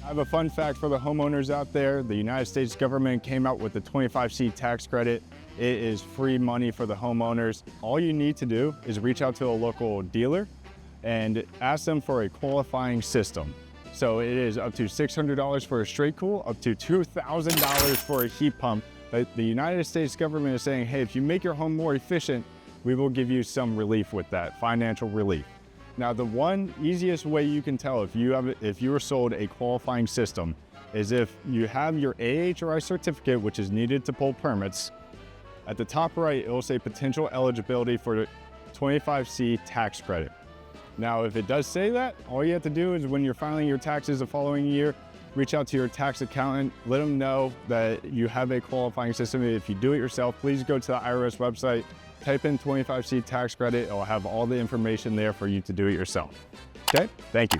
I have a fun fact for the homeowners out there. The United States government came out with the 25C tax credit. It is free money for the homeowners. All you need to do is reach out to a local dealer and ask them for a qualifying system. So it is up to $600 for a straight cool, up to $2,000 for a heat pump. But the United States government is saying, hey, if you make your home more efficient, we will give you some relief with that, financial relief. Now, the one easiest way you can tell if you were sold a qualifying system is if you have your AHRI certificate, which is needed to pull permits. At the top right, it will say potential eligibility for the 25C tax credit. Now, if it does say that, all you have to do is when you're filing your taxes the following year, reach out to your tax accountant, let them know that you have a qualifying system. If you do it yourself, please go to the IRS website, type in 25C tax credit. It will have all the information there for you to do it yourself. Okay, thank you.